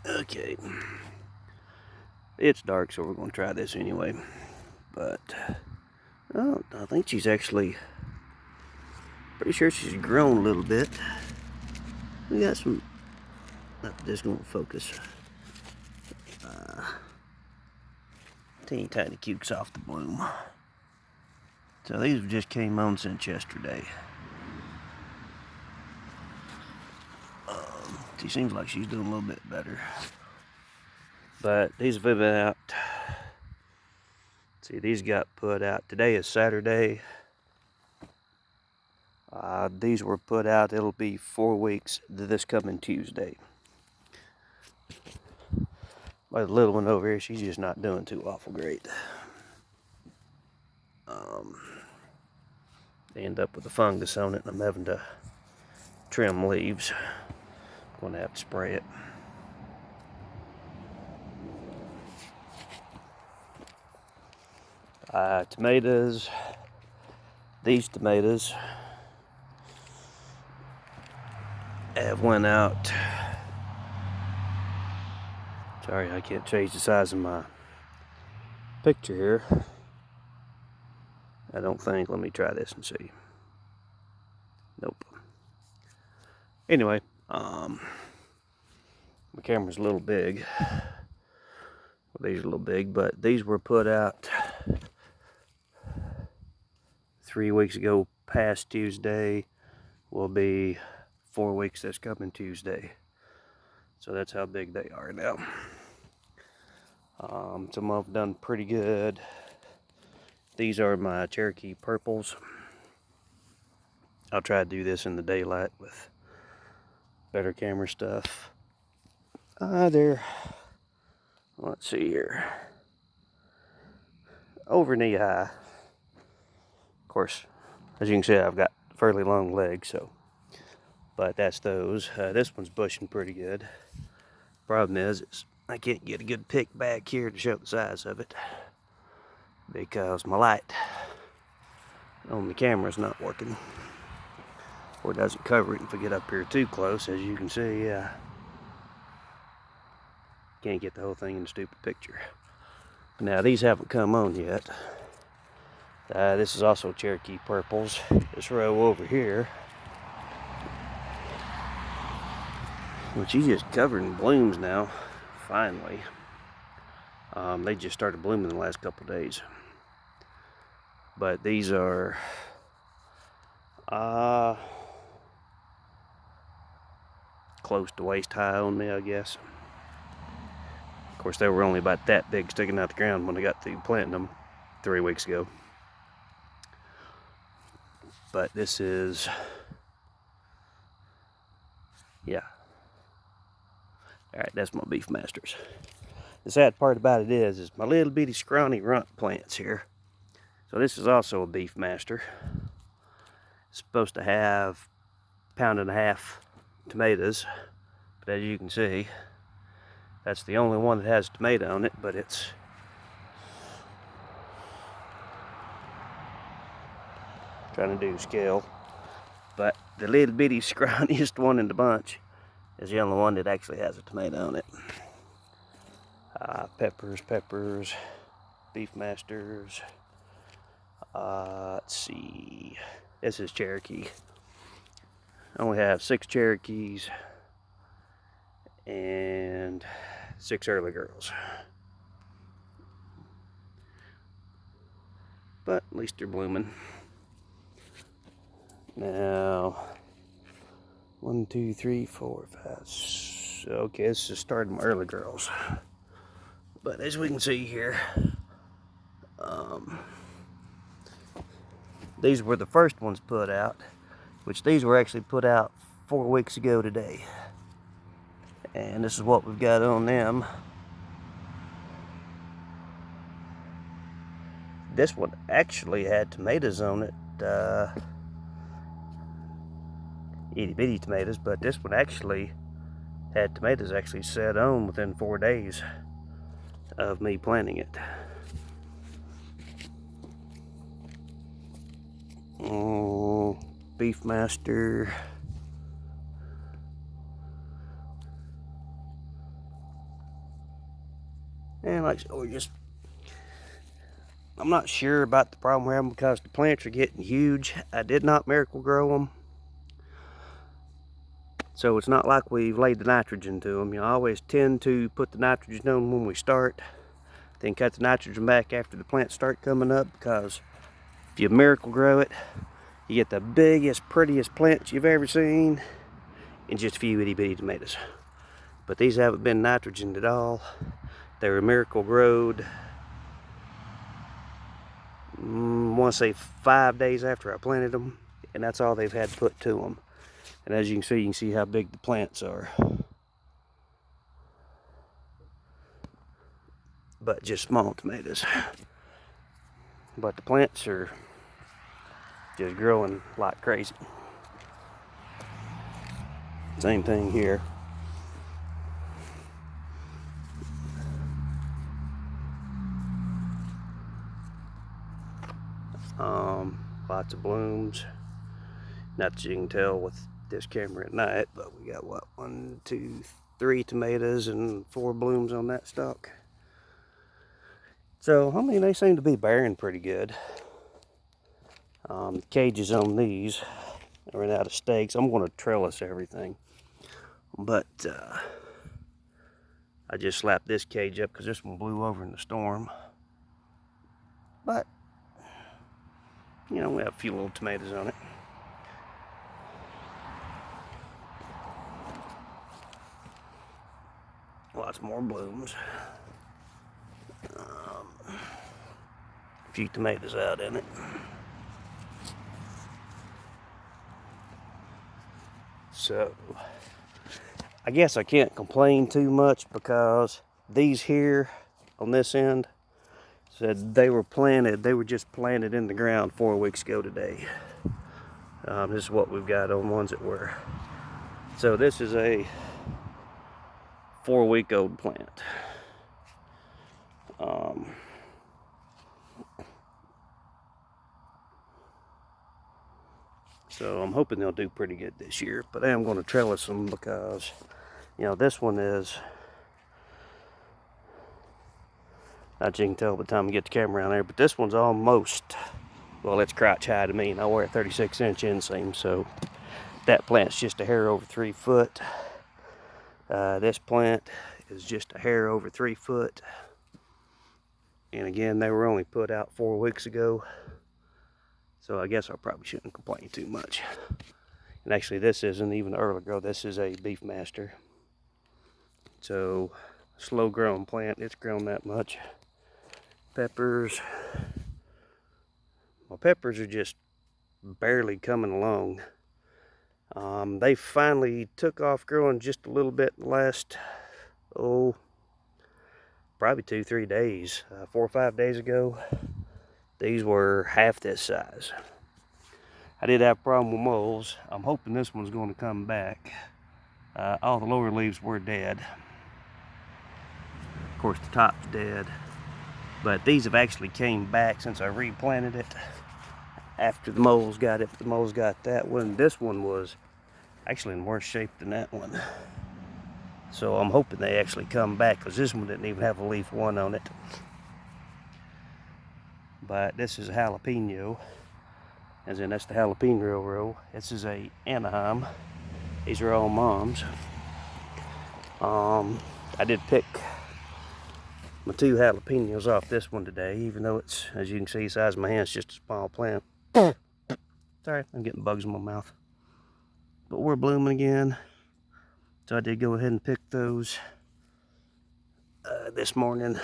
Okay. It's dark, so we're going to try this anyway. But, oh, I think she's actually, pretty sure she's grown a little bit. We got some, this won't focus. Teeny tiny cukes off the bloom. So these just came on since yesterday. She seems like she's doing a little bit better. But these have been out. See, these got put out. Today is Saturday. These were put out. It'll be 4 weeks this coming Tuesday. But the little one over here, she's just not doing too awful great. They end up with a fungus on it, and I'm having to trim leaves. I'm going to have to spray it. Tomatoes. These tomatoes have went out. Sorry, I can't change the size of my picture here. I don't think. Let me try this and see. Nope. Anyway, my camera's a little big. Well, these are a little big, but these were put out 3 weeks ago. Past Tuesday will be 4 weeks this coming Tuesday. So that's how big they are now. Some of them done pretty good. These are my Cherokee purples. I'll try to do this in the daylight with better camera stuff. They're, let's see here, over knee high. Of course, as you can see, I've got fairly long legs, so, but that's those. This one's bushing pretty good. Problem is I can't get a good pick back here to show the size of it because my light on the camera's not working, or it doesn't cover it if I get up here too close. As you can see, can't get the whole thing in the stupid picture. Now these haven't come on yet. This is also Cherokee purples. This row over here, which is just covered in blooms now, finally. They just started blooming the last couple days. But these are close to waist high on me, I guess. Of course, they were only about that big sticking out the ground when I got through planting them 3 weeks ago. But this is, yeah. Alright, that's my Beef Masters. The sad part about it is my little bitty scrawny runt plants here. So this is also a Beef Master. It's supposed to have 1.5 pounds tomatoes, but as you can see, that's the only one that has tomato on it, but it's trying to do scale. But the little bitty scrawniest one in the bunch is the only one that actually has a tomato on it. Peppers, Beef Masters. Let's see. This is Cherokee. I only have 6 Cherokees and 6 early girls. But at least they're blooming. Now, 1, 2, 3, 4, 5. Okay, this is starting my early girls. But as we can see here, these were the first ones put out, which these were actually put out 4 weeks ago today. And this is what we've got on them. This one actually had tomatoes on it, itty bitty tomatoes, but this one actually had tomatoes actually set on within 4 days of me planting it. Beef Master. And like I said, I'm not sure about the problem we're having because the plants are getting huge. I did not miracle grow them. So it's not like we've laid the nitrogen to them. You know, I always tend to put the nitrogen on when we start, then cut the nitrogen back after the plants start coming up, because if you miracle grow it, you get the biggest, prettiest plants you've ever seen and just a few itty bitty tomatoes. But these haven't been nitrogened at all. They were miracle growed, I want to say 5 days after I planted them, and that's all they've had put to them. And as you can see how big the plants are. But just small tomatoes. But the plants are just growing like crazy. Same thing here. Lots of blooms. Not that you can tell with this camera at night, but we got what, 1, 2, 3 tomatoes and 4 blooms on that stalk. So I mean, they seem to be bearing pretty good. The cages on these I ran out of stakes. I'm going to trellis everything, but I just slapped this cage up because this one blew over in the storm. But you know, we have a few little tomatoes on it. Lots more blooms. A few tomatoes out in it. So I guess I can't complain too much because these here on this end said they were just planted in the ground 4 weeks ago today. This is what we've got on ones that were. So this is a 4-week-old plant. So I'm hoping they'll do pretty good this year, but I am going to trellis them because, you know, this one is, not you can tell by the time I get the camera around there, but this one's almost, well, it's crotch high to me, and I wear a 36-inch inseam, so that plant's just a hair over 3 foot. This plant is just a hair over 3 foot. And again, they were only put out 4 weeks ago. So I guess I probably shouldn't complain too much. And actually, this isn't even early grow. This is a Beefmaster. So, slow growing plant. It's grown that much. Peppers. My peppers are just barely coming along. They finally took off growing just a little bit in the last, probably 2-3 days. 4 or 5 days ago. These were half this size. I did have a problem with moles. I'm hoping this one's going to come back. All the lower leaves were dead. Of course, the top's dead. But these have actually came back since I replanted it. After the moles got it, the moles got that one. This one was actually in worse shape than that one. So I'm hoping they actually come back, because this one didn't even have a leaf one on it. But this is a jalapeno, as in that's the jalapeno row. This is a Anaheim. These are all moms. I did pick my 2 jalapenos off this one today, even though it's, as you can see, the size of my hand, it's just a small plant. Sorry, I'm getting bugs in my mouth. But we're blooming again. So I did go ahead and pick those this morning.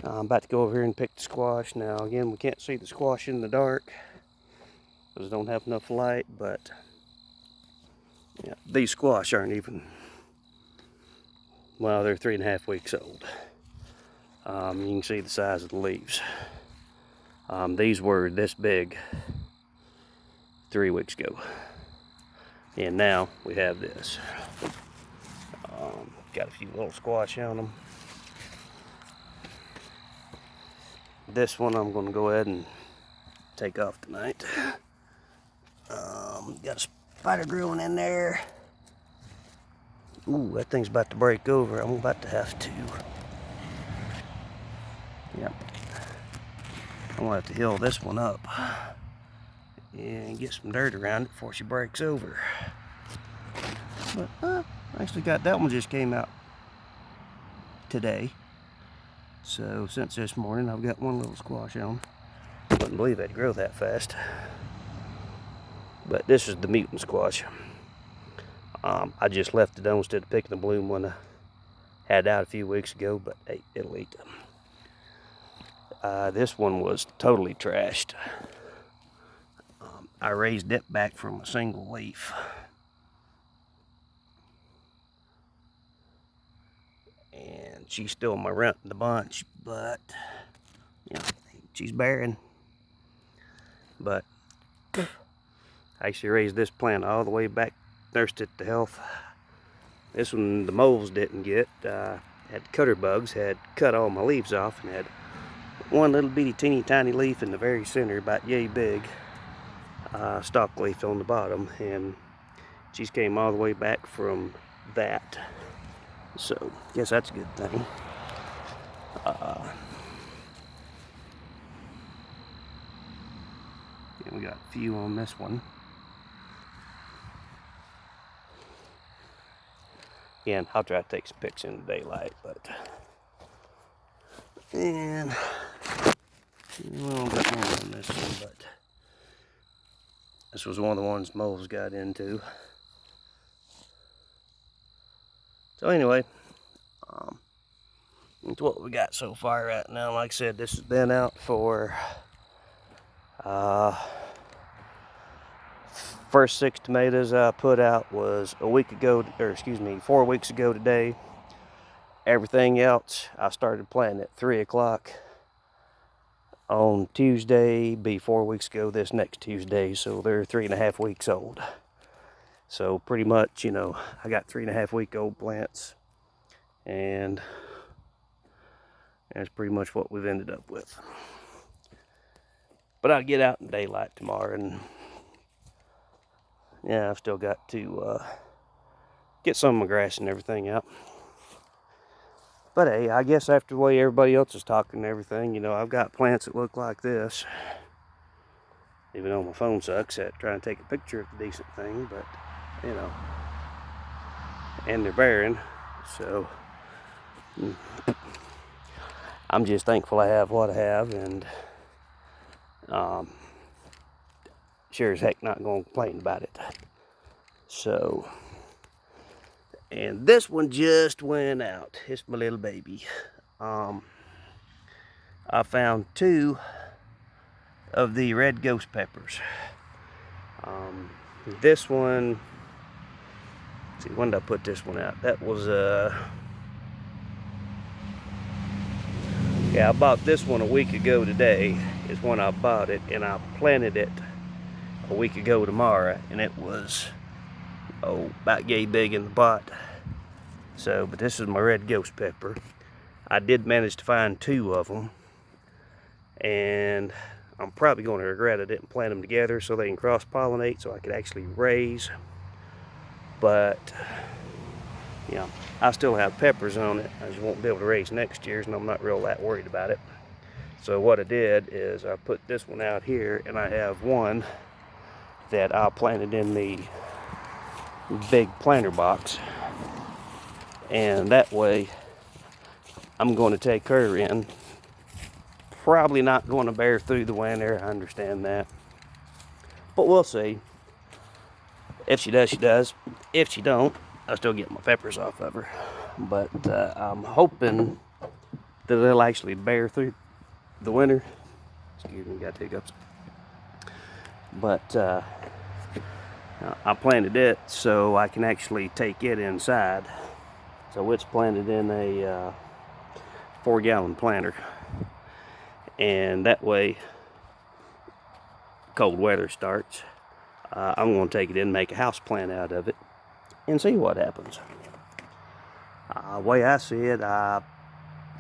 I'm about to go over here and pick the squash. Now, again, we can't see the squash in the dark because I don't have enough light, but yeah, these squash aren't even, well, they're 3.5 weeks old. You can see the size of the leaves. These were this big 3 weeks ago. And now we have this. Got a few little squash on them. This one I'm going to go ahead and take off tonight. Got a spider growing in there. Ooh, that thing's about to break over. I'm about to have to Yep. I'm gonna have to hill this one up and get some dirt around it before she breaks over. But I actually got that one just came out today. So since this morning, I've got one little squash on. Wouldn't believe it'd grow that fast. But this is the mutant squash. I just left it on instead of picking the bloom one I had out a few weeks ago, but hey, it'll eat them. This one was totally trashed. I raised it back from a single leaf. And she's still my runt in the bunch, but you know, she's barren. But I actually raised this plant all the way back, nursed it to health. This one the moles didn't get. Had cutter bugs, had cut all my leaves off, and had one little bitty teeny tiny leaf in the very center, about yay big, stalk leaf on the bottom, and she's came all the way back from that. So, guess that's a good thing. And we got a few on this one. Again, I'll try to take some pics in the daylight, but... And... we don't got more on this one, but... this was one of the ones moles got into. So anyway, that's what we got so far right now. Like I said, this has been out for first 6 tomatoes I put out was a week ago, or excuse me, 4 weeks ago today. Everything else I started planting at 3 o'clock on Tuesday, be 4 weeks ago this next Tuesday, so they're 3.5 weeks old. So pretty much, you know, I got 3.5 week old plants, and that's pretty much what we've ended up with. But I'll get out in daylight tomorrow, and yeah, I've still got to get some of my grass and everything out. But hey, I guess after the way everybody else is talking and everything, you know, I've got plants that look like this. Even though my phone sucks at trying to take a picture of a decent thing, but, you know, and they're barren, so I'm just thankful I have what I have, and sure as heck not going to complain about it. So, and this one just went out. It's my little baby. I found 2 of the red ghost peppers. This one, let's see, when did I put this one out? That was yeah, I bought this one a week ago today is when I bought it, and I planted it a week ago tomorrow, and it was about yay big in the pot. So, but this is my red ghost pepper. I did manage to find 2 of them, and I'm probably going to regret I didn't plant them together so they can cross-pollinate, so I could actually raise. But yeah, I still have peppers on it. I just won't be able to raise next year's, and I'm not real that worried about it. So what I did is I put this one out here, and I have one that I planted in the big planter box, and that way I'm going to take her in. Probably not going to bear through the winter, I understand that, but we'll see. If she does, she does. If she don't, I'll still get my peppers off of her. But I'm hoping that they'll actually bear through the winter. Excuse me, got hiccups. But I planted it so I can actually take it inside. So it's planted in a 4-gallon planter. And that way, cold weather starts, I'm going to take it in and make a house plant out of it and see what happens. The way I see it, I've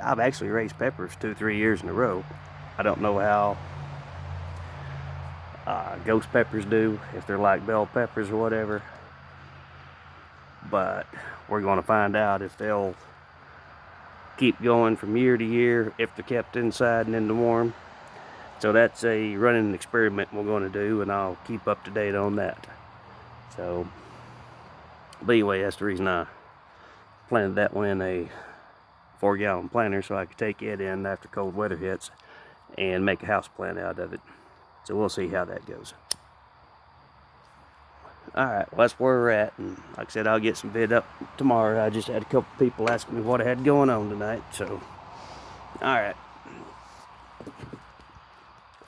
actually raised peppers 2-3 years in a row. I don't know how ghost peppers do, if they're like bell peppers or whatever, but we're going to find out if they'll keep going from year to year if they're kept inside and in the warm. So that's a running experiment we're going to do, and I'll keep up to date on that. So, but anyway, that's the reason I planted that one in a 4-gallon planter, so I could take it in after cold weather hits and make a house plant out of it. So we'll see how that goes. Alright, well, that's where we're at, and like I said, I'll get some vid up tomorrow. I just had a couple people asking me what I had going on tonight, so alright.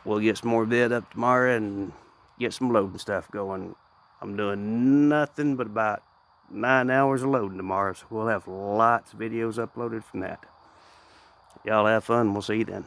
We'll get some more vid up tomorrow and get some loading stuff going. I'm doing nothing but about 9 hours of loading tomorrow, so we'll have lots of videos uploaded from that. Y'all have fun, we'll see you then.